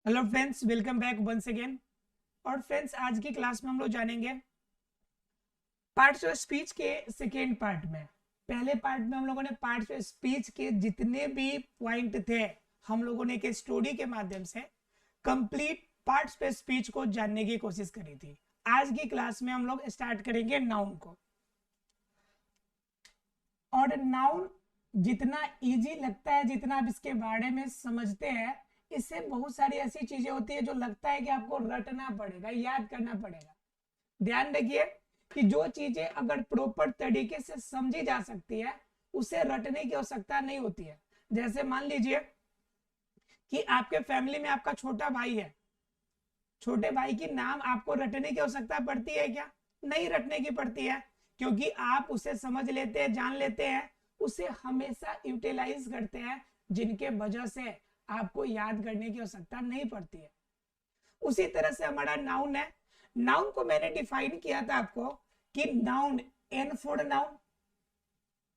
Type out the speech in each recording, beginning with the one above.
Hello friends, welcome back once again. और friends, आज की क्लास में हम लोग जानेंगे पार्ट्स ऑफ स्पीच के सेकेंड पार्ट में। पहले पार्ट में हम लोगों ने पार्ट्स ऑफ स्पीच के जितने भी पॉइंट थे, हम लोगों ने एक स्टोरी के माध्यम से कंप्लीट पार्ट्स ऑफ स्पीच को जानने की कोशिश करी थी। आज की क्लास में हम लोग स्टार्ट करेंगे नाउन को। और नाउन जितना इजी लगता है, जितना आप इसके बारे में समझते हैं, इससे बहुत सारी ऐसी चीजें होती है जो लगता है कि आपको रटना पड़ेगा, याद करना पड़ेगा। ध्यान रखिए कि जो चीजें अगर प्रॉपर तरीके से समझी जा सकती है, उसे रटने की आवश्यकता नहीं होती है। जैसे मान लीजिए कि आपके फैमिली में आपका छोटा भाई है। छोटे भाई की नाम आपको रटने की आवश्यकता पड़ती है क्या? नहीं रटने की पड़ती है, क्योंकि आप उसे समझ लेते हैं, जान लेते हैं, उसे हमेशा यूटिलाइज करते हैं, जिनके वजह से आपको याद करने की आवश्यकता नहीं पड़ती है। उसी तरह से हमारा नाउन है। नाउन को मैंने डिफाइन किया था आपको कि noun, N for noun,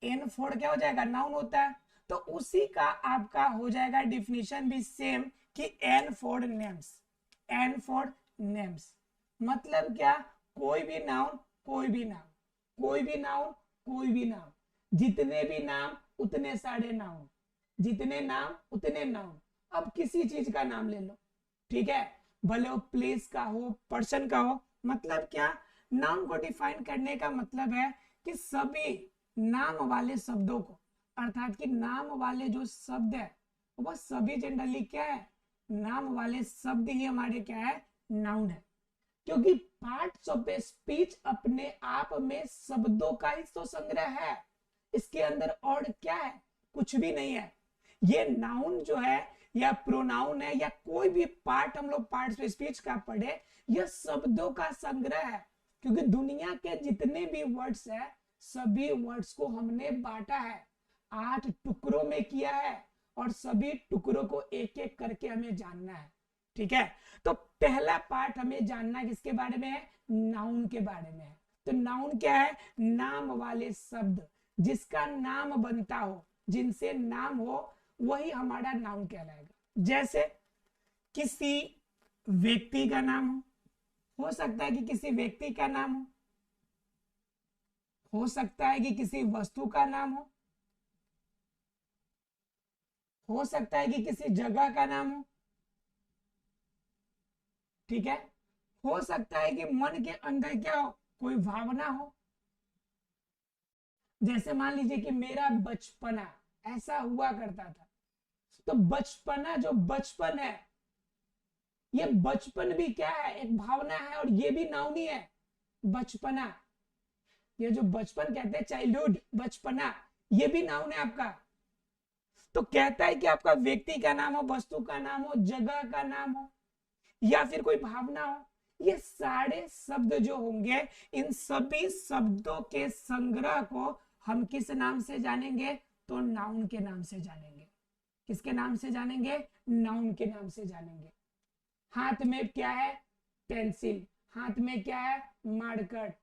N for क्या हो जाएगा? नाउन होता है। तो उसी का आपका हो जाएगा डिफिनेशन भी सेम कि N for names. N for names मतलब क्या? कोई भी नाउन, कोई भी नाम, कोई भी नाउन, कोई भी नाम, जितने भी नाम उतने सारे नाउन, जितने नाम उतने नाउन। अब किसी चीज का नाम ले लो, ठीक है, भले वो प्लेस का हो, पर्सन का हो। मतलब क्या? नाउन को डिफाइन करने का मतलब है कि सभी नाम वाले शब्दों को, अर्थात कि नाम वाले जो शब्द है वह सभी जनरली क्या है? नाम वाले शब्द ही हमारे क्या है? नाउन है। क्योंकि पार्ट्स ऑफ ए स्पीच अपने आप में शब्दों का ही तो संग्रह है, इसके अंदर और क्या है? कुछ भी नहीं है। ये नाउन जो है या प्रोनाउन है या कोई भी पार्ट हम लोग पार्ट्स ऑफ स्पीच का पढ़े, यह शब्दों का संग्रह है। क्योंकि दुनिया के जितने भी वर्ड्स है, सभी वर्ड्स को हमने बांटा है, 8 टुकड़ों में किया है, और सभी टुकड़ों को एक एक करके हमें जानना है। ठीक है, तो पहला पार्ट हमें जानना किसके बारे में है? नाउन के बारे में है। तो नाउन क्या है? नाम वाले शब्द, जिसका नाम बनता हो, जिनसे नाम हो, वही हमारा नाउन कहलाएगा। जैसे किसी व्यक्ति का नाम हो सकता है कि किसी व्यक्ति का नाम हो सकता है कि किसी वस्तु का नाम हो सकता है कि किसी जगह का नाम हो, ठीक है, हो सकता है कि मन के अंदर क्या हो? कोई भावना हो। जैसे मान लीजिए कि मेरा बचपना ऐसा हुआ करता था, तो बचपना, जो बचपन है, ये बचपन भी क्या है? एक भावना है, और ये भी नाउन ही है। बचपना, ये जो बचपन कहते हैं, चाइल्डहुड, बचपना, ये भी नाउन है आपका। तो कहता है कि आपका व्यक्ति का नाम हो, वस्तु का नाम हो, जगह का नाम हो, या फिर कोई भावना हो, ये सारे शब्द जो होंगे, इन सभी शब्दों के संग्रह को हम किस नाम से जानेंगे? तो नाउन के नाम से जानेंगे। किसके नाम से जानेंगे? नाउन के नाम से जानेंगे। हाथ में क्या है? पेंसिल। हाथ में क्या है? मार्कर।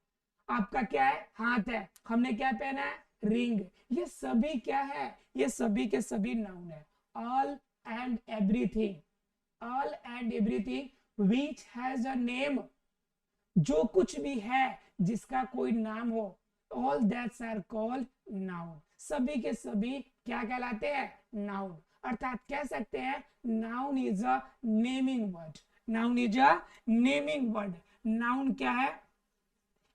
आपका क्या है? हाथ है। हमने क्या पहना है? रिंग। ये सभी क्या है? ये सभी के सभी नाउन है। All and everything, all and everything which has a name, जो कुछ भी है जिसका कोई नाम हो, all that's are called noun. सभी के सभी क्या कहलाते हैं? नाउन। अर्थात कह सकते हैं noun is a naming word. Noun is a naming word. Noun क्या है?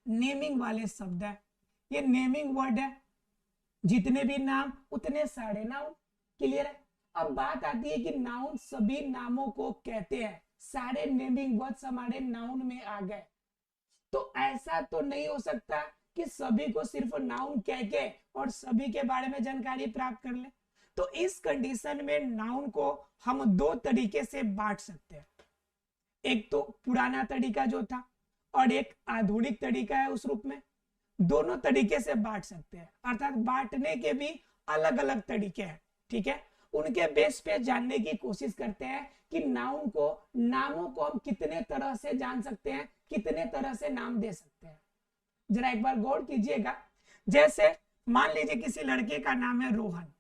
नेमिंग वाले शब्द है, ये नेमिंग वर्ड है। जितने भी नाम उतने सारे नाउन। क्लियर है? अब बात आती है कि नाउन सभी नामों को कहते हैं, सारे नेमिंग वर्ड्स हमारे नाउन में आ गए। तो ऐसा तो नहीं हो सकता कि सभी को सिर्फ नाउन कह के और सभी के बारे में जानकारी प्राप्त कर ले। तो इस कंडीशन में नाउन को हम दो तरीके से बांट सकते हैं। एक तो पुराना तरीका जो था, और एक आधुनिक तरीका है उस रूप में। दोनों तरीके से बांट सकते हैं, अर्थात बांटने के भी अलग अलग तरीके हैं। ठीक है, उनके बेस पे जानने की कोशिश करते हैं कि नाउन को, नामों को हम कितने तरह से जान सकते हैं, कितने तरह से नाम दे सकते हैं। जरा एक बार गौर कीजिएगा। जैसे मान लीजिए किसी लड़के का नाम है रोहन,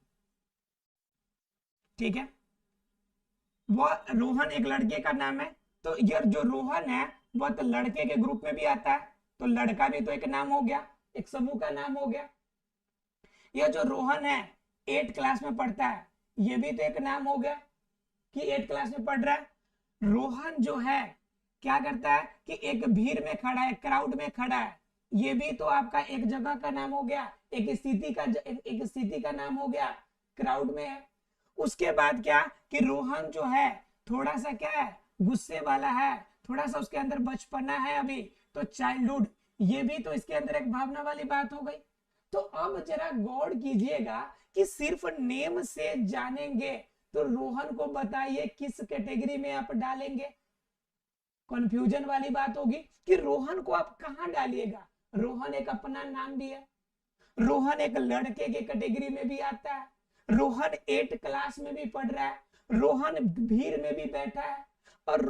ठीक है, वो रोहन एक लड़के का नाम है, तो ये जो रोहन है वो तो लड़के के ग्रुप में भी आता है, तो लड़का भी तो एक नाम हो गया, एक समूह का नाम हो गया। ये जो रोहन है 8 क्लास में पढ़ता है, ये भी तो एक नाम हो गया कि 8 क्लास में पढ़ रहा है। रोहन जो है क्या करता है कि एक भीड़ में खड़ा है, क्राउड में खड़ा है, ये भी तो आपका एक जगह का नाम हो गया, एक स्थिति का एक स्थिति का नाम हो गया, क्राउड में है। उसके बाद क्या कि रोहन जो है थोड़ा सा क्या है, गुस्से वाला है, थोड़ा सा उसके अंदर बचपना है अभी, तो चाइल्डहुड, ये भी तो इसके अंदर एक भावना वाली बात हो गई। तो अब जरा गौर कीजिएगा कि सिर्फ नेम से जानेंगे तो रोहन को बताइए किस कैटेगरी में आप डालेंगे। कंफ्यूजन वाली बात होगी कि रोहन को आप कहां डालिएगा। रोहन एक अपना नाम भी है, रोहन एक लड़के के कैटेगरी में भी आता है, रोहन 8 क्लास में भी पढ़ रहा है, रोहन भीड़ में भी बैठा है, और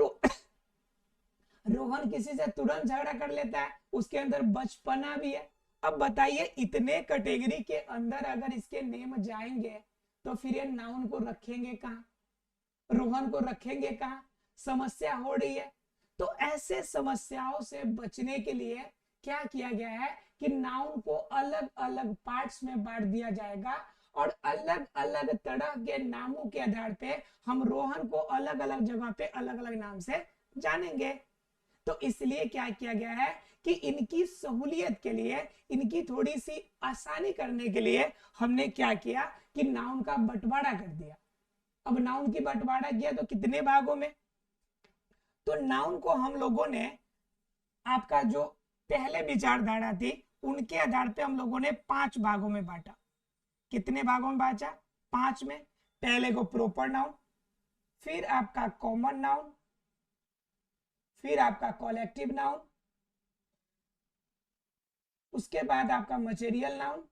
रोहन किसी से तुरंत झगड़ा कर लेता है, उसके अंदर बचपना भी है। अब बताइए इतने कैटेगरी के अंदर अगर इसके नेम जाएंगे तो फिर ये नाउन को रखेंगे कहां, रोहन को रखेंगे कहां, समस्या हो रही है। तो ऐसे समस्याओं से बचने के लिए क्या किया गया है कि नाउन को अलग अलग पार्ट्स में बांट दिया जाएगा, और अलग अलग तरह के नामों के आधार पे हम रोहन को अलग अलग जगह पे अलग अलग नाम से जानेंगे। तो इसलिए क्या किया गया है कि इनकी सहूलियत के लिए, इनकी थोड़ी सी आसानी करने के लिए हमने क्या किया कि नाउन का बंटवारा कर दिया। अब नाउन की बंटवारा किया तो कितने भागों में, तो नाउन को हम लोगों ने, आपका जो पहले विचारधारा थी उनके आधार पे हम लोगों ने 5 भागों में बांटा। कितने भागों में बांटा, 5 में। पहले को प्रॉपर नाउन, फिर आपका कॉमन नाउन, फिर आपका कलेक्टिव नाउन, उसके बाद आपका मटेरियल नाउन,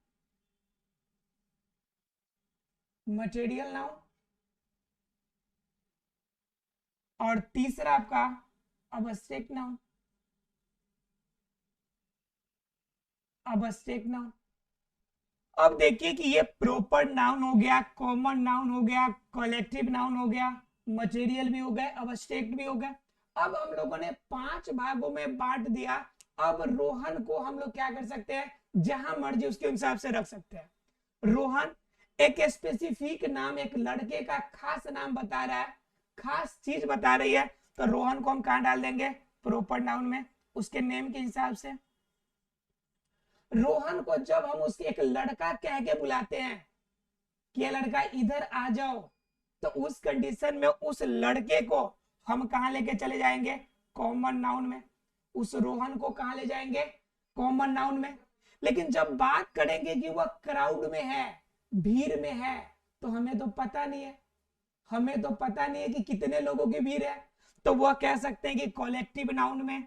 मटेरियल नाउन, और तीसरा आपका अब्स्ट्रैक्ट नाउन, अब्स्ट्रैक्ट नाउन। अब देखिए कि ये प्रॉपर नाउन हो गया, कॉमन नाउन हो गया, कलेक्टिव नाउन हो गया, मटेरियल भी हो गए, अब्स्ट्रैक्ट भी हो गए। अब हम लोगों ने 5 भागों में बांट दिया। अब रोहन को हम लोग क्या कर सकते हैं, जहां मर्जी उसके हिसाब से रख सकते हैं। रोहन एक स्पेसिफिक नाम, एक लड़के का खास नाम बता रहा है, खास चीज बता रही है, तो रोहन को हम कहां डाल देंगे, प्रॉपर नाउन में, उसके नेम के हिसाब से। रोहन को जब हम उसके एक लड़का कह के बुलाते हैं कि ये लड़का इधर आ जाओ, तो उस कंडीशन में उस लड़के को हम कहां लेके चले जाएंगे, कॉमन नाउन में। उस रोहन को कहां ले जाएंगे, कॉमन नाउन में। लेकिन जब बात करेंगे कि वह क्राउड में है, भीड़ में है, तो हमें तो पता नहीं है, हमें तो पता नहीं है कि कितने लोगों की भीड़ है, तो वह कह सकते हैं कि कलेक्टिव नाउन में।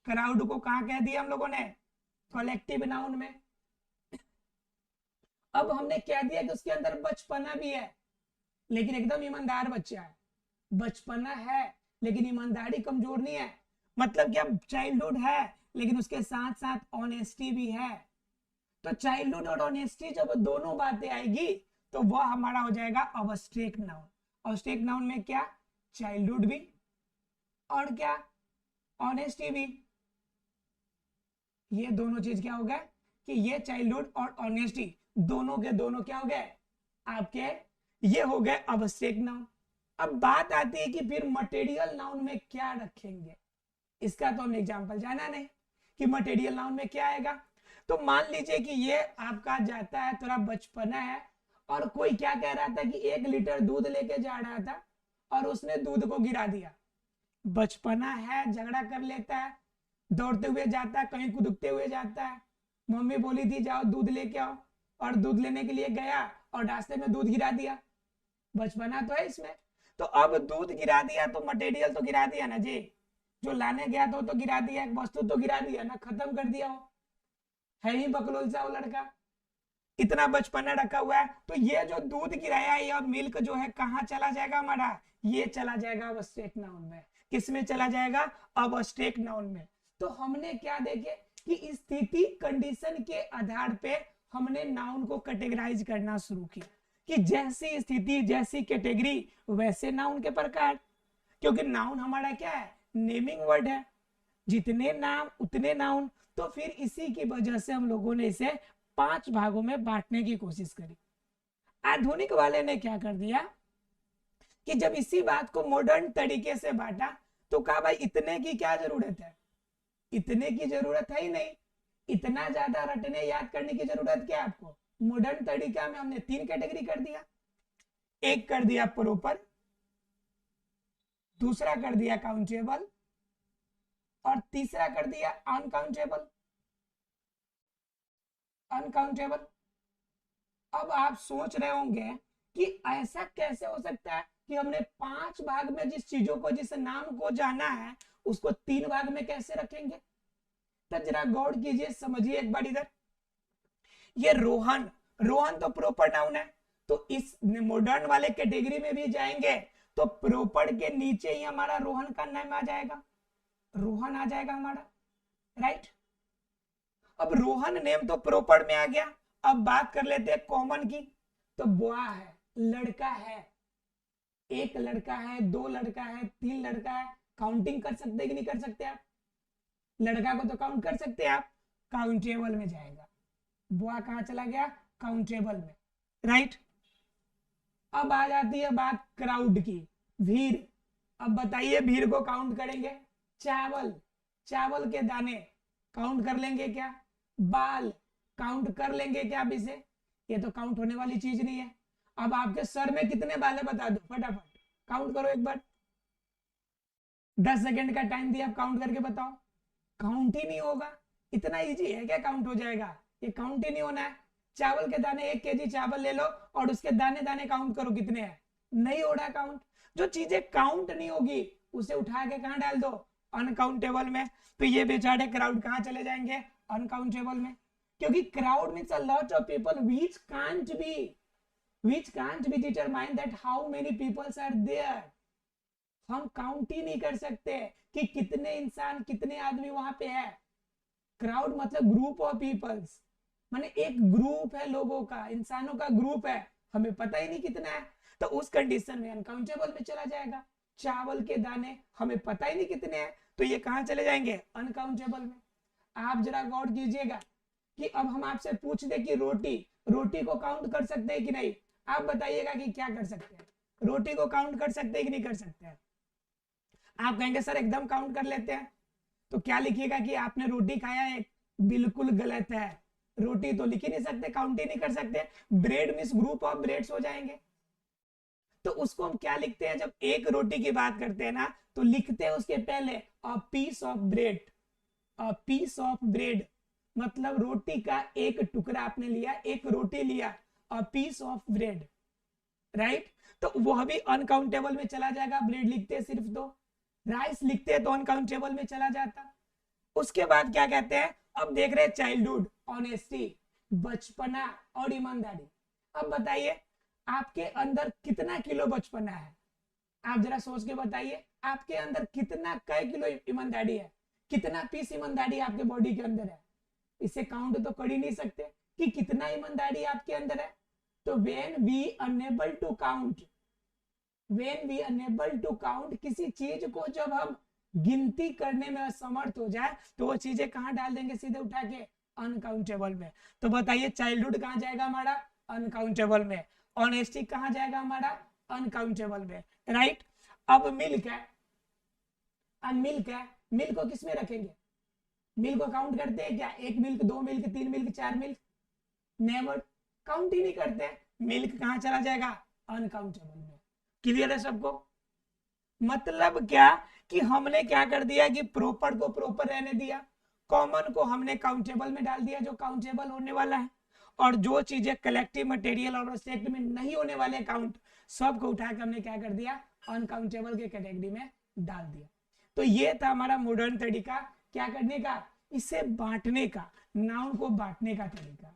क्राउड को कहां कह दिया हम लोगों ने, कलेक्टिव नाउन में। अब हमने कह दिया कि उसके अंदर बचपना भी है, लेकिन एकदम ईमानदार बच्चा है, बचपना है लेकिन ईमानदारी कमजोर नहीं है, मतलब क्या, चाइल्डहुड है लेकिन उसके साथ साथ ऑनेस्टी भी है। तो चाइल्डहुड और ऑनेस्टी जब दोनों बातें आएगी तो वह हमारा हो जाएगा अब्स्ट्रैक्ट नाउन। अब्स्ट्रैक्ट नाउन में क्या, चाइल्डहुड भी और क्या, ऑनेस्टी भी। ये दोनों चीज क्या हो गया कि ये चाइल्डहुड और ऑनेस्टी दोनों के दोनों क्या हो गए आपके, ये हो गए अब्स्ट्रैक्ट नाउन। अब बात आती है कि फिर मटेरियल नाउन में क्या रखेंगे, इसका तो हमने एग्जांपल जाना नहीं कि मटेरियल नाउन में क्या आएगा। तो मान लीजिए कि ये आपका जाता है, थोड़ा बचपना है, और कोई क्या कह रहा था कि 1 लीटर दूध लेके जा रहा था और उसने दूध को गिरा दिया। बचपना है, झगड़ा कर लेता है, दौड़ते हुए जाता है, कहीं कूदते हुए जाता है, मम्मी बोली थी जाओ दूध लेके आओ, और दूध लेने के लिए गया और रास्ते में दूध गिरा दिया। बचपना तो है इसमें। तो अब दूध गिरा दिया तो मटेरियल तो गिरा दिया ना जी, जो लाने गया तो गिरा दिया, एक वस्तु तो गिरा दिया ना, खत्म कर दिया। हो है ही बकलोल सा वो लड़का, इतना बचपना रखा हुआ है। तो ये जो दूध गिराया है और मिल्क जो है कहाँ चला जाएगा हमारा, ये चला जाएगा अब्स्ट्रैक्ट नाउन में। किस में चला जाएगा, अब्स्ट्रैक्ट नाउन में। तो हमने क्या देखे कि स्थिति कंडीशन के आधार पे हमने नाउन को कैटेगराइज करना शुरू किया कि जैसी स्थिति जैसी कैटेगरी वैसे नाउन के प्रकार, क्योंकि नाउन हमारा क्या है, नेमिंग वर्ड है, जितने नाम उतने नाउन। तो फिर इसी की वजह से हम लोगों ने इसे 5 भागों में बांटने की कोशिश करी। आधुनिक वाले ने क्या कर दिया कि जब इसी बात को मॉडर्न तरीके से बांटा तो कहा भाई इतने की क्या जरूरत है, इतने की जरूरत है ही नहीं, इतना ज्यादा रटने याद करने की जरूरत क्या है आपको। मॉडर्न तरीका में हमने 3 कैटेगरी कर दिया, एक कर दिया प्रॉपर, दूसरा कर दिया काउंटेबल और तीसरा कर दिया अनकाउंटेबल। अनकाउंटेबल। अब आप सोच रहे होंगे कि ऐसा कैसे हो सकता है कि हमने 5 भाग में जिस चीजों को, जिस नाम को जाना है उसको 3 भाग में कैसे रखेंगे। तो जरा गौर कीजिए, समझिए एक बार इधर। ये रोहन, रोहन तो प्रॉपर नाउन है, तो इस मॉडर्न वाले कैटेगरी में भी जाएंगे तो प्रॉपर के नीचे ही हमारा रोहन का नाम आ जाएगा, रोहन आ जाएगा हमारा, राइट। अब रोहन नेम तो प्रॉपर में आ गया। अब बात कर लेते हैं कॉमन की। तो बुआ है, लड़का है, एक लड़का है, 2 लड़का है, 3 लड़का है, काउंटिंग कर सकते हैं कि नहीं कर सकते आप। लड़का को तो काउंट कर सकते हैं आप, काउंटेबल में जाएगा। बुआ कहां चला गया, काउंटेबल में, राइट। अब आ जाती है बात क्राउड की, भीड़। अब बताइए भीड़ को काउंट करेंगे, चावल, चावल के दाने काउंट कर लेंगे क्या, बाल काउंट कर लेंगे क्या आप इसे, ये तो काउंट होने वाली चीज नहीं है। अब आपके सर में कितने बाल है बता दो फटाफट, काउंट करो एक बार, 10 सेकंड का टाइम दिया, आप काउंट करके बताओ। काउंट ही नहीं होगा, इतना इजी है क्या काउंट हो जाएगा, ये काउंट ही नहीं होना है। चावल के दाने, 1 केजी चावल ले लो और उसके दाने दाने काउंट करो कितने हैं, नहीं हो रहा काउंट। जो चीजें काउंट नहीं होगी उसे उठा के कहां डाल दो, अनकाउंटेबल में। तो ये बेचारे क्राउड कहां चले जाएंगे, अनकाउंटेबल में, क्योंकि crowd means a lot of people which can't be determined that how many peoples are there। हम काउंट ही नहीं कर सकते कि कितने इंसान, कितने आदमी वहां पे है। क्राउड मतलब ग्रुप ऑफ पीपल्स, माने एक ग्रुप है लोगों का, इंसानों का ग्रुप है, हमें पता ही नहीं कितना है। तो उस कंडीशन में अनकाउंटेबल में चला जाएगा। चावल के दाने हमें पता ही नहीं कितने हैं, तो ये कहां चले जाएंगे, अनकाउंटेबल में। आप जरा गौर कीजिएगा कि अब हम आपसे पूछ दे कि रोटी, रोटी को काउंट कर सकते हैं कि नहीं, आप बताइएगा कि क्या कर सकते हैं, रोटी को काउंट कर सकते हैं कि नहीं कर सकते हैं। आप कहेंगे सर एकदम काउंट कर लेते हैं, तो क्या लिखिएगा कि आपने रोटी खाया है, बिल्कुल गलत है। रोटी तो लिख ही नहीं सकते, काउंट ही नहीं कर सकते। Bread miss group of breads हो जाएंगे। तो उसको हम क्या लिखते हैं, जब एक रोटी की बात करते हैं ना तो लिखते हैं उसके पहले a piece of bread. A piece of bread मतलब रोटी का एक टुकड़ा आपने लिया, एक रोटी लिया, a piece of bread, right. तो वह भी अनकाउंटेबल में चला जाएगा, ब्रेड लिखते हैं सिर्फ 2, राइस लिखते हैं तो अनकाउंटेबल में चला जाता। उसके बाद क्या कहते हैं, अब देख रहे हैं चाइल्डहुड, ऑनेस्टी, बचपना और ईमानदारी। अब बताइए आपके अंदर कितना किलो बचपना है, आप जरा सोच के बताइए, आपके अंदर कितना कै किलो ईमानदारी है, कितना पीस ईमानदारी आपके बॉडी के अंदर है। इसे काउंट तो कर ही नहीं सकते कि कितना ईमानदारी आपके अंदर है। तो when we unable to count, when we unable to count, किसी चीज को जब हम गिनती करने में असमर्थ हो जाए तो वो चीजें कहां डाल देंगे, सीधे उठा के अनकाउंटेबल में। तो बताइए चाइल्डहुड कहां जाएगा हमारा, अनकाउंटेबल में। ऑनेस्टी कहां जाएगा हमारा, अनकाउंटेबल में, राइट। अब मिल्क है, अब मिल्क है, मिल्क को किस में रखेंगे, मिल्क को काउंट करते हैं क्या, 1 milk, 2 milk, 3 milk, 4 milk, never, count ही नहीं करते। मिल्क कहां चला जाएगा, अनकाउंटेबल में। क्लियर है सबको। मतलब क्या कि हमने क्या कर दिया कि प्रॉपर को प्रॉपर रहने दिया, कॉमन को हमने काउंटेबल में डाल दिया जो काउंटेबल होने वाला है, और जो चीजें कलेक्टिव मटेरियल और सेट में नहीं होने वाले काउंट, सबको उठा के हमने क्या कर दिया, अनकाउंटेबल के कैटेगरी में डाल दिया। तो ये था हमारा मॉडर्न तरीका क्या करने का, इसे बांटने का, नाउन को बांटने का तरीका।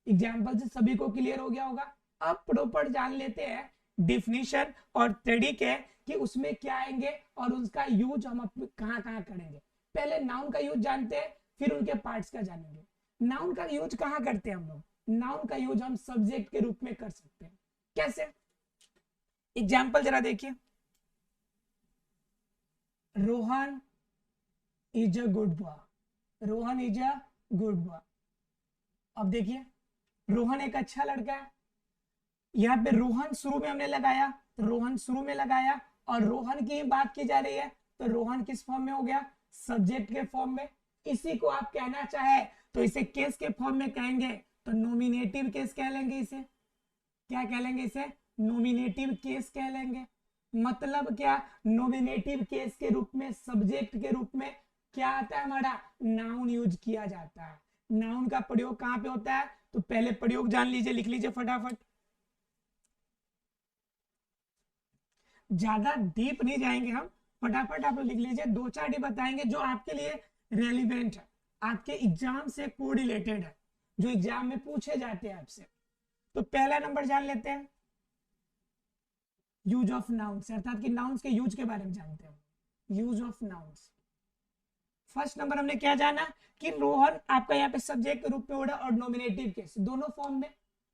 एग्जाम्पल से सभी को क्लियर हो गया होगा। अब प्रॉपर जान लेते हैं डिफिनीशन और तरीके कि उसमें क्या आएंगे और उसका यूज हम कहां कहां करेंगे। पहले नाउन का यूज जानते हैं, फिर उनके पार्ट्स का जानेंगे। नाउन का यूज कहां करते हैं हम लोग, नाउन का यूज हम सब्जेक्ट के रूप में कर सकते हैं। कैसे? एग्जाम्पल जरा देखिए, Rohan is a good boy, Rohan is a good boy. अब देखिए रोहन एक अच्छा लड़का है, यहाँ पे रोहन शुरू में हमने लगाया, तो रोहन शुरू में लगाया और रोहन की बात की जा रही है, तो रोहन किस फॉर्म में हो गया? सब्जेक्ट के फॉर्म में। इसी को आप कहना चाहे तो इसे केस के फॉर्म में कहेंगे, तो नोमिनेटिव केस कह लेंगे इसे। क्या कह लेंगे इसे? नोमिनेटिव केस कह लेंगे। मतलब क्या? नोमिनेटिव केस के रूप में, सब्जेक्ट के रूप में क्या आता है हमारा? नाउन यूज किया जाता है। नाउन का प्रयोग कहां पे होता है? तो पहले प्रयोग जान लीजिए, लिख लीजिए फटाफट, ज्यादा डीप नहीं जाएंगे हम, फटाफट आप लिख लीजिए। दो चार डी बताएंगे जो आपके लिए रेलिवेंट है, आपके एग्जाम से कोरिलेटेड है, जो एग्जाम में पूछे जाते हैं आपसे। तो पहला नंबर जान लेते हैं, यूज ऑफ नाउन्स, अर्थात कि नाउन्स के यूज के बारे में जानते हैं, use of nouns. First number हमने क्या जाना कि रोहन आपका यहाँ पे सब्जेक्ट के रूप में हो रहा है और नॉमिनेटिव केस दोनों फॉर्म में,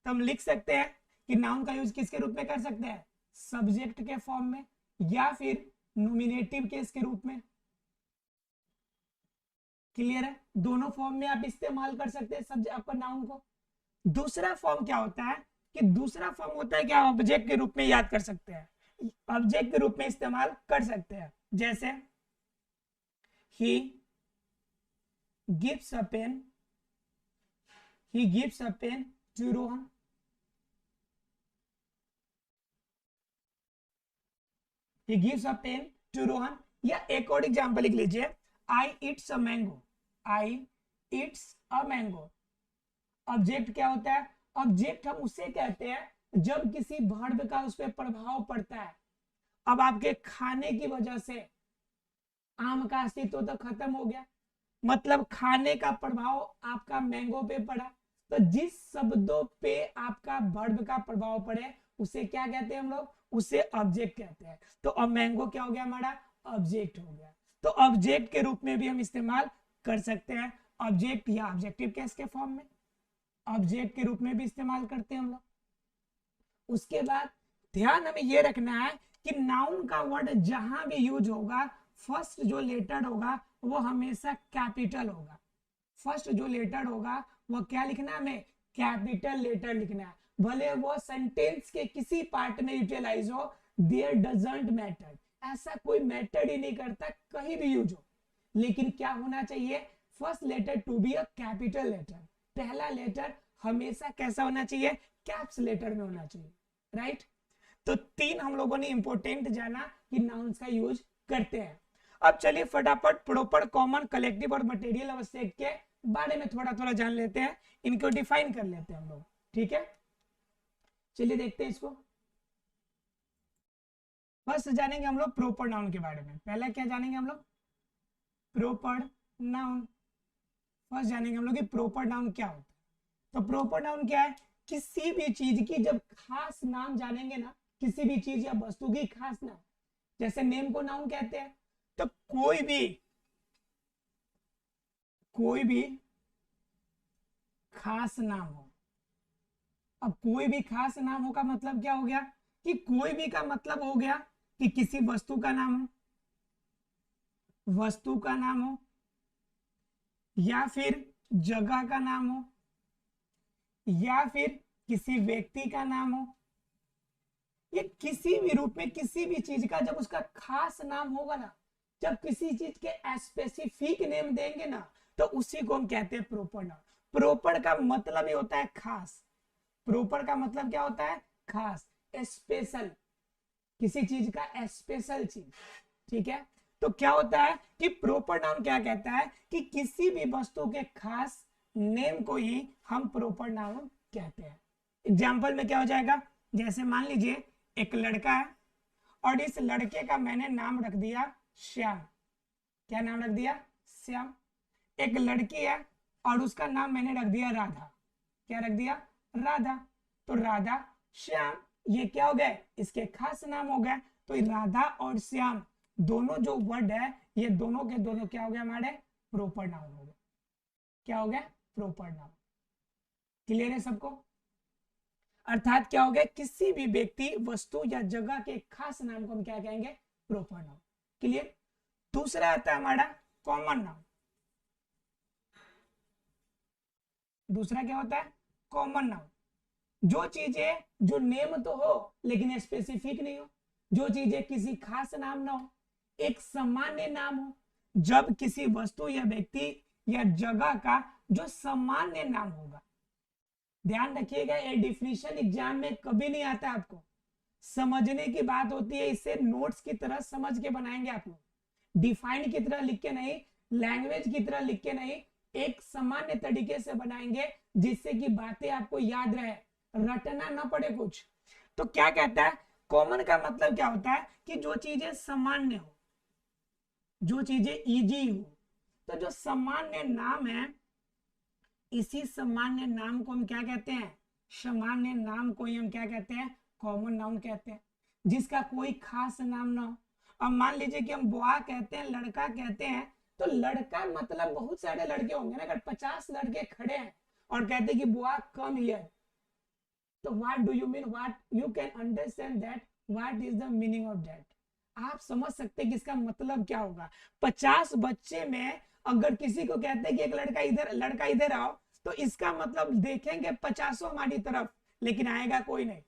तो हम लिख सकते हैं कि नाउन का यूज किसके रूप में कर सकते हैं? सब्जेक्ट के फॉर्म में या फिर नॉमिनेटिव केस के रूप में। क्लियर है? दोनों फॉर्म में आप इस्तेमाल कर सकते हैं सब्जेक्ट आपका नाउन को। दूसरा फॉर्म क्या होता है कि दूसरा फॉर्म होता है कि आप ऑब्जेक्ट के रूप में याद कर सकते हैं, ऑब्जेक्ट के रूप में इस्तेमाल कर सकते हैं। जैसे ही gives a pen, he gives a pen to Rohan, he gives a pen to Rohan। या एक और एग्जांपल लिख लीजिए, I eats a mango, I eats a mango। Object क्या होता है? ऑब्जेक्ट हम उसे कहते हैं जब किसी वर्ब का उस पर प्रभाव पड़ता है। अब आपके खाने की वजह से आम का अस्तित्व तो खत्म हो गया, मतलब खाने का प्रभाव आपका मैंगो पे पड़ा, तो जिस शब्दों पे आपका वर्ब का प्रभाव पड़े उसे क्या कहते हैं हम लोग? उसे ऑब्जेक्ट कहते हैं। तो अब मैंगो क्या हो गया हमारा? ऑब्जेक्ट हो गया। तो ऑब्जेक्ट के रूप में भी हम इस्तेमाल कर सकते हैं, ऑब्जेक्ट या ऑब्जेक्टिव केस के फॉर्म में ऑब्जेक्ट के रूप में भी इस्तेमाल करते हैं हम लोग। उसके बाद ध्यान हमें यह रखना है कि नाउन का वर्ड जहां भी यूज होगा, फर्स्ट जो लेटर होगा वो हमेशा कैपिटल होगा। फर्स्ट जो लेटर होगा वो क्या लिखना है हमें? कैपिटल लेटर लिखना है, भले वो सेंटेंस के किसी पार्ट में यूटिलाइज हो, देयर डजंट मैटर, ऐसा कोई मैटर ही नहीं करता, कहीं भी यूज हो, लेकिन क्या होना चाहिए? First letter to be a capital letter. पहला लेटर हमेशा कैसा होना चाहिए? कैप्स लेटर में होना चाहिए, राइट? तो तीन हम लोगों ने इंपोर्टेंट जाना कि नाउन्स का यूज करते हैं। अब चलिए फटाफट प्रॉपर, कॉमन, कलेक्टिव और मटेरियल आवश्यक के बारे में थोड़ा थोड़ा जान लेते हैं, इनको डिफाइन कर लेते हैं हम लोग, ठीक है? चलिए देखते हैं इसको। फर्स्ट जानेंगे हम लोग प्रॉपर नाउन के बारे में। पहला क्या जानेंगे हम लोग? Proper noun. फर्स्ट जानेंगे हम लोग कि प्रॉपर नाउन क्या होता है। तो प्रॉपर नाउन क्या है? किसी भी चीज की जब खास नाम जानेंगे ना, किसी भी चीज या वस्तु की खास नाम, जैसे नेम को नाउन कहते हैं, तो कोई भी खास नाम हो। अब कोई भी खास नाम हो का मतलब क्या हो गया? कि कोई भी का मतलब हो गया कि किसी वस्तु का नाम हो, वस्तु का नाम हो, या फिर जगह का नाम हो, या फिर किसी व्यक्ति का नाम हो, ये किसी भी रूप में किसी भी चीज का जब उसका खास नाम होगा ना, जब किसी चीज के स्पेसिफिक नेम देंगे ना, तो उसी को हम कहते हैं प्रॉपर नाउन। प्रॉपर का मतलब ये होता है खास। प्रॉपर का मतलब क्या होता है? खास, स्पेशल, किसी चीज का स्पेशल चीज, ठीक है? तो क्या होता है कि प्रॉपर नाउन क्या कहता है कि किसी भी वस्तु के खास नेम को ही हम प्रॉपर नाउन कहते हैं। एग्जाम्पल में क्या हो जाएगा? जैसे मान लीजिए एक लड़का है और इस लड़के का मैंने नाम रख दिया श्याम। क्या नाम रख दिया? श्याम। एक लड़की है और उसका नाम मैंने रख दिया राधा। क्या रख दिया? राधा। तो राधा, श्याम, ये क्या हो गए? इसके खास नाम हो गए। तो राधा और श्याम दोनों जो वर्ड है, ये दोनों के दोनों क्या हो गए? हमारे प्रॉपर नाउन हो गए। क्या हो गए? Proper noun. क्लियर है सबको? अर्थात क्या हो गया, किसी भी व्यक्ति, वस्तु या जगह के खास नाम को हम क्या कहेंगे, प्रॉपर नाउन। क्लियर। दूसरा आता है हमारा कॉमन नाउन। दूसरा क्या होता है, कॉमन नाउन। जो चीजें, जो नेम तो हो लेकिन स्पेसिफिक नहीं हो, जो चीजें किसी खास नाम ना हो, एक सामान्य नाम हो। जब किसी वस्तु या व्यक्ति या जगह का जो सामान्य नाम होगा, ध्यान रखिएगा, ये डिफिनीशन एग्जाम में कभी नहीं आता आपको, समझने की बात होती है। इसे नोट्स की तरह समझ के बनाएंगे आप लोग, डिफाइन की तरह लिख के नहीं, लैंग्वेज की तरह लिख के नहीं, एक सामान्य तरीके से बनाएंगे जिससे कि बातें आपको याद रहे, रटना ना पड़े कुछ। तो क्या कहता है, कॉमन का मतलब क्या होता है कि जो चीजें सामान्य हो, जो चीजें इजी हो। तो जो सामान्य नाम है, इसी सामान्य नाम को हम क्या कहते हैं, सामान्य नाम को ही हम क्या कहते हैं, कॉमन नाउन कहते हैं, जिसका कोई खास नाम ना हो। अब मान लीजिए कि हम बुआ कहते हैं, लड़का कहते हैं, तो लड़का मतलब बहुत सारे लड़के होंगे ना, अगर 50 लड़के खड़े हैं और कहते हैं कि बुआ कम हियर, तो what do you mean, what you can understand that, what is the meaning of that. आप समझ सकते हैं कि इसका मतलब क्या होगा। 50 बच्चे में अगर किसी को कहते हैं कि एक लड़का इधर आओ, तो इसका मतलब देखेंगे 50 हमारी तरफ, लेकिन आएगा कोई नहीं,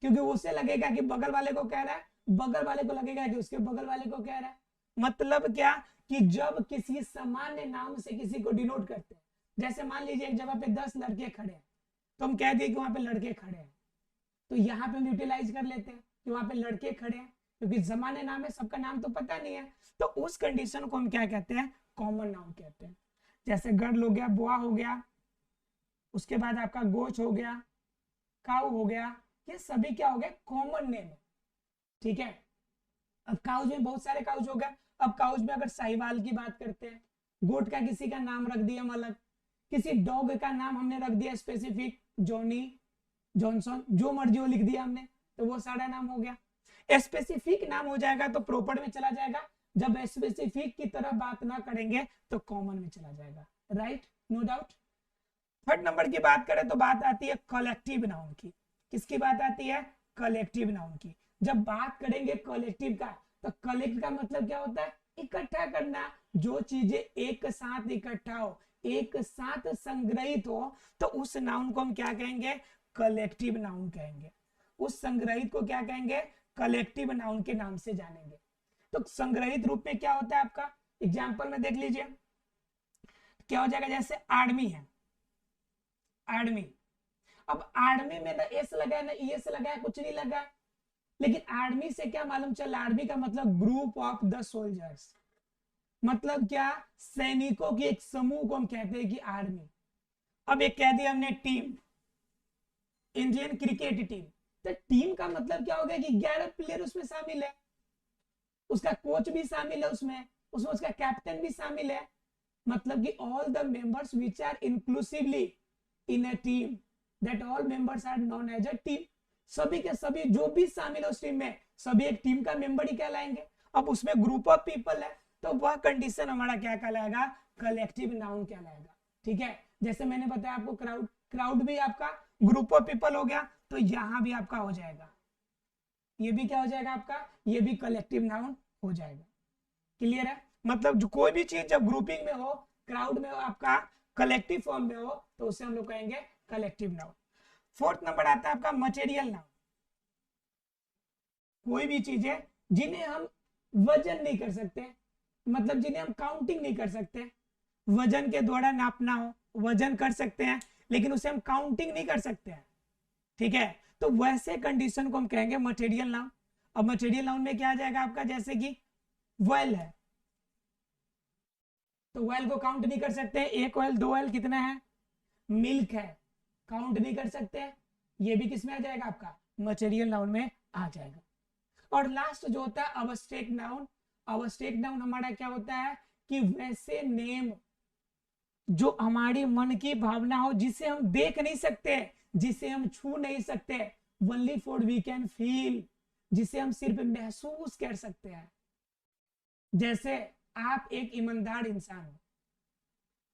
क्योंकि उसे लगेगा कि बगल वाले को कह रहा है, बगल वाले को लगेगा कि उसके बगल वाले को कह रहा है। मतलब क्या, कि जब किसी सामान्य नाम से किसी को डिनोट करते हैं, जैसे मान लीजिए एक जगह पे 10 लड़के खड़े हैं, तो हम कह दिए कि वहां पे लड़के खड़े हैं, तो यहाँ पे हम यूटिलाइज कर लेते हैं कि वहां पे लड़के खड़े हैं, क्योंकि जमाने नाम है, सबका नाम तो पता नहीं है, तो उस कंडीशन को हम क्या कहते हैं, कॉमन नाउन कहते हैं। जैसे गर्ल हो गया, बुआ हो गया, उसके बाद आपका गोच हो गया, काऊ हो गया, ये सभी क्या हो गए, कॉमन नेम है। ठीक है। अब काउज में बहुत सारे काउज हो गए। अब काउज में अगर साहिवाल की बात करते हैं, गोट का किसी का नाम रख दिया हम अलग, किसी डॉग का नाम हमने रख दिया स्पेसिफिक, जॉनी, जॉनसन, जो मर्जी हो लिख दिया हमने, तो वो सारा नाम हो गया। स्पेसिफिक नाम हो जाएगा तो प्रॉपर में चला जाएगा, जब स्पेसिफिक की तरह बात ना करेंगे तो कॉमन में चला जाएगा। Right, no doubt. Third number की बात करें तो बात आती है कलेक्टिव नाउन की। किसकी बात आती है, कलेक्टिव नाउन की। जब बात करेंगे कलेक्टिव का, तो कलेक्ट का मतलब क्या होता है, इकट्ठा करना। जो चीजें एक साथ इकट्ठा हो, एक साथ संग्रहित हो, तो उस नाउन को हम क्या कहेंगे, कलेक्टिव नाउन कहेंगे। उस संग्रहित को क्या कहेंगे, कलेक्टिव नाउन के नाम से जानेंगे। तो संग्रहित रूप में क्या होता है आपका, एग्जाम्पल में देख लीजिए क्या हो जाएगा। जैसे आर्मी है, आर्मी, अब आर्मी में ना एस लगा है ना ईएस लगा है, कुछ नहीं लगा है, लेकिन आर्मी से क्या मालूम चला, आर्मी का मतलब ग्रुप ऑफ द सोल्जर्स, मतलब क्या, सैनिकों की एक समूह को हम कहते हैं कि आर्मी। अब एक कह दिया हमने टीम, इंडियन क्रिकेट टीम, तो टीम का मतलब क्या हो गया कि 11 प्लेयर उसमें शामिल है, उसका कोच भी शामिल है उसमें, उसमें उसका कैप्टन भी शामिल है, मतलब कि all the members which are inclusively in a team, that all members are known as a team. सभी के सभी जो भी शामिल है उस टीम में, सभी एक टीम का मेंबर ही कहलाएंगे। अब उसमें ग्रुप ऑफ पीपल है, तो वह कंडीशन हमारा क्या कहलाएगा, कलेक्टिव नाउन कहलाएगा। ठीक है। जैसे मैंने बताया आपको क्राउड, क्राउड भी आपका ग्रुप ऑफ पीपल हो गया, तो यहां भी आपका हो जाएगा, ये भी क्या हो जाएगा आपका, ये भी कलेक्टिव नाउन हो जाएगा। क्लियर है। मतलब जो कोई भी चीज जब ग्रुपिंग में हो, क्राउड में हो, आपका कलेक्टिव फॉर्म में हो, तो उसे हम लोग कहेंगे कलेक्टिव नाउन। फोर्थ नंबर आता है आपका मटेरियल नाउन। कोई भी चीजें जिन्हें हम वजन नहीं कर सकते, मतलब जिन्हें हम काउंटिंग नहीं कर सकते, वजन के द्वारा नापना हो, वजन कर सकते हैं लेकिन उसे हम काउंटिंग नहीं कर सकते हैं। ठीक है। तो वैसे कंडीशन को हम कहेंगे मटेरियल नाउन। अब मटेरियल नाउन में क्या आ जाएगा आपका, जैसे कि वेल है, तो वेल को काउंट नहीं कर सकते, एक वेल, दो वेल कितना है, मिल्क है, काउंट नहीं कर सकते, ये भी किस में आ जाएगा, आपका मटेरियल नाउन में आ जाएगा। और लास्ट जो होता है अब्स्ट्रैक्ट नाउन। अब्स्ट्रैक्ट नाउन हमारा क्या होता है कि वैसे नेम जो हमारी मन की भावना हो, जिसे हम देख नहीं सकते, जिसे हम छू नहीं सकते, only for we can feel, जिसे हम सिर्फ महसूस कर सकते हैं। जैसे आप एक ईमानदार इंसान हो,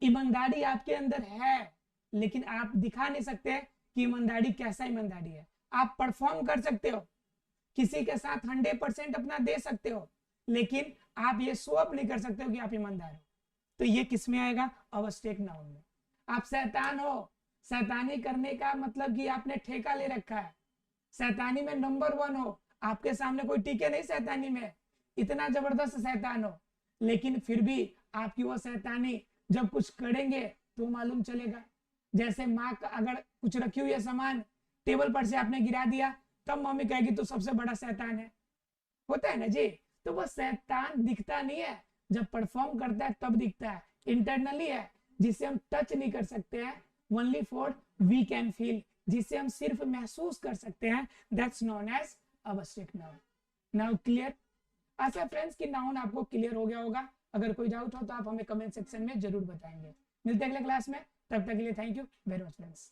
ईमानदारी आपके अंदर है लेकिन आप दिखा नहीं सकते, कि ईमानदारी कैसा ईमानदारी है। आप परफॉर्म कर सकते हो, किसी के साथ 100% अपना दे सकते हो, लेकिन आप ये शो अप नहीं कर सकते हो कि आप ईमानदार हो। तो ये किस में आएगा? अवस्टेक नाउन में। आप शैतान हो, शैतानी करने का मतलब कि आपने ठेका ले रखा है, शैतानी में नंबर 1 हो, आपके सामने कोई टिके नहीं शैतानी में, इतना जबरदस्त शैतान हो, लेकिन फिर भी आपकी वो शैतानी जब कुछ करेंगे तो मालूम चलेगा। जैसे माँ का अगर कुछ रखी हुई है सामान, टेबल पर से आपने गिरा दिया, तब मम्मी कहेगी तो सबसे बड़ा शैतान है, होता है ना जी। तो वो शैतान दिखता नहीं है, जब परफॉर्म करता है तब दिखता है, इंटरनली है, जिसे हम टच नहीं कर सकते हैं, only for we can feel, जिसे हम सिर्फ महसूस कर सकते हैं, that's known as abstract noun. Now clear? आशा फ्रेंड्स कि नाउन आपको क्लियर हो गया होगा। अगर कोई डाउट हो तो आप हमें कमेंट सेक्शन में जरूर बताएंगे। मिलते हैं अगले क्लास में, तब तक के लिए thank you very much friends.